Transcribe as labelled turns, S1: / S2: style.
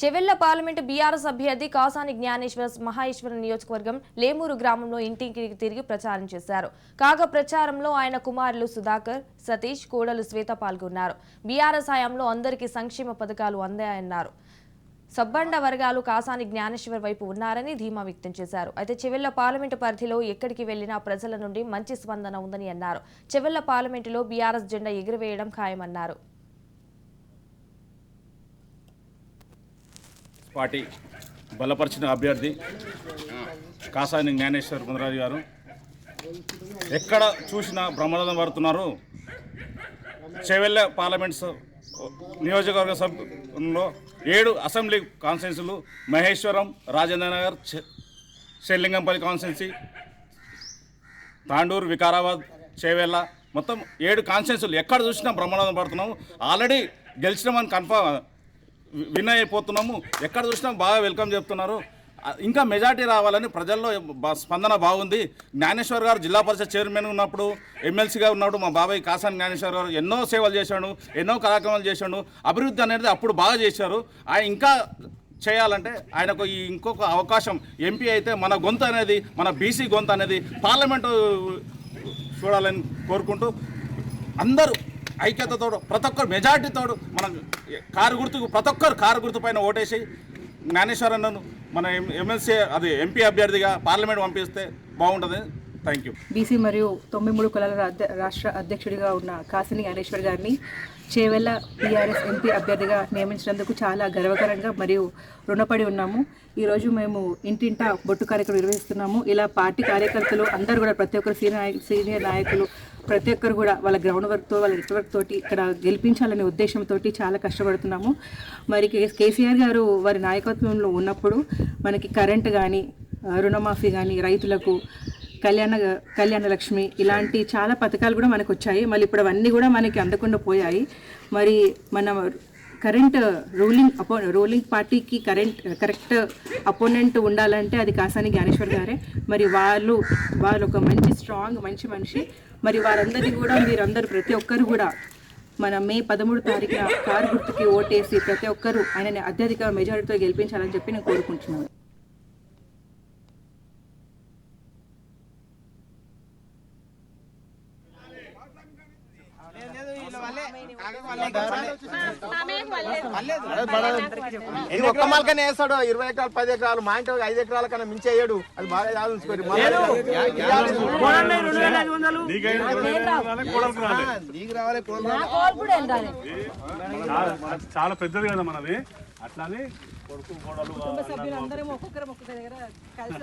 S1: Chevella parliament BRS అభ్యర్థి కాసాని జ్ఞానేశ్వర్ మహేశ్వరం నియోజకవర్గం లేమూరు గ్రామంలో ఇంటింటికి తిరిగి ప్రచారం చేశారు. కాగా ప్రచారంలో ఆయన కుమారులు సుధాకర్, సతీష్, కోడలు శ్వేత పాల్గొన్నారు. బీఆర్ఎస్ హయాంలో అందరికీ సంక్షేమ పథకాలు అందాయన్నారు. సబ్బండ వర్గాలు కాసాని జ్ఞానేశ్వర్ వైపు ఉన్నారని ధీమా వ్యక్తం చేశారు. అయితే చెవెళ్ల పార్లమెంటు పరిధిలో ఎక్కడికి వెళ్లినా ప్రజల నుండి మంచి స్పందన ఉందని అన్నారు. చెవెళ్ల పార్లమెంటులో బీఆర్ఎస్ జెండా ఎగురవేయడం ఖాయమన్నారు.
S2: పార్టీ బలపరిచిన అభ్యర్థి కాసాని జ్ఞానేశ్వర్ మునరాజు గారు ఎక్కడ చూసినా బ్రహ్మరథం పడుతున్నారు. చెవెళ్ల పార్లమెంట్స్ నియోజకవర్గ సభలో 7 అసెంబ్లీ కాన్స్టిట్యున్సీలు మహేశ్వరం, రాజేంద్ర నగర్, షెల్లింగంపల్లి కాన్స్టిట్యున్సీ, తాండూరు, వికారాబాద్, చెవెళ్ల మొత్తం 7 కాన్స్టిట్యున్సీలు ఎక్కడ చూసినా బ్రహ్మరథం పడుతున్నాము. ఆల్రెడీ గెలిచినామని కన్ఫర్మ్ విన్ అయిపోతున్నాము. ఎక్కడ చూసినా బాగా వెల్కమ్ చెప్తున్నారు. ఇంకా మెజార్టీ రావాలని ప్రజల్లో స్పందన బాగుంది. జ్ఞానేశ్వర్ గారు జిల్లా పరిషత్ చైర్మన్ ఉన్నప్పుడు, ఎమ్మెల్సీగా ఉన్నప్పుడు మా బాబాయ్ కాసాని జ్ఞానేశ్వర్ గారు ఎన్నో సేవలు చేశాడు, ఎన్నో కార్యక్రమాలు చేశాడు. అభివృద్ధి అనేది అప్పుడు బాగా చేశారు. ఆయన ఇంకా చేయాలంటే ఆయనకు ఇంకొక అవకాశం, ఎంపీ అయితే మన గొంతు అనేది, మన బీసీ గొంతు అనేది పార్లమెంటు చూడాలని కోరుకుంటూ అందరూ ఐక్యతతో ప్రతి ఒక్కరు మెజార్టీతో మన ప్రతి ఒక్కరు కారు గుర్తు పైన ఓటేసి జ్ఞానేశ్వరన్నను మన ఎమ్మెల్సీ అది ఎంపీ అభ్యర్థిగా పార్లమెంట్ పంపిస్తే బాగుంటుంది. Thank you.
S3: బీసీ మరియు 93 కులాల రాష్ట్ర అధ్యక్షుడిగా ఉన్న కాసాని జ్ఞానేశ్వర్ గారిని చేవెళ్ల బీఆర్ఎస్ ఎంపీ అభ్యర్థిగా నియమించినందుకు చాలా గర్వకరంగా మరియు రుణపడి ఉన్నాము. ఈరోజు మేము ఇంటింటా బొట్టు కార్యక్రమం నిర్వహిస్తున్నాము. ఇలా పార్టీ కార్యకర్తలు అందరూ కూడా ప్రతి ఒక్కరు సీనియర్ నాయకులు ప్రతి ఒక్కరు కూడా వాళ్ళ గ్రౌండ్ వర్క్తో, వాళ్ళ నెట్వర్క్ తోటి ఇక్కడ గెలిపించాలనే ఉద్దేశంతో చాలా కష్టపడుతున్నాము. మరి కేసీఆర్ గారు వారి నాయకత్వంలో ఉన్నప్పుడు మనకి కరెంట్ కానీ, రుణమాఫీ కానీ, రైతులకు కళ్యాణ లక్ష్మి ఇలాంటి చాలా పథకాలు కూడా మనకు వచ్చాయి. మళ్ళీ ఇప్పుడు అవన్నీ కూడా మనకి అందకుండా పోయాయి. మరి మన కరెంట్ రూలింగ్ పార్టీకి కరెక్ట్ అపోనెంట్ ఉండాలంటే అది కాసాని జ్ఞానేశ్వర్ గారే. మరి వాళ్ళు ఒక మంచి మనిషి. మరి వారందరినీ కూడా మీరందరూ ప్రతి ఒక్కరు కూడా మన మే 13 తారీఖున కారు గుర్తుకి ఓటేసి ప్రతి ఒక్కరూ ఆయనని అత్యధిక మెజారిటీతో గెలిపించాలని చెప్పి నేను కోరుకుంటున్నాను.
S4: ఒక్క మలకనే వేస్తాడు. 20 ఎకరాలు 10 ఎకరాలు మా ఇంటి 5 ఎకరాల కన్నా మించి అయ్యాడు. అది బాగా ఆలోచించుకోండి.
S5: చాలా పెద్దది కదా మనది. అట్లానే కొడుకు కోడలు
S3: కుటుంబ సభ్యులు అందరం ఒక్కొక్కరు ఒక్కొక్క దగ్గర కలిసి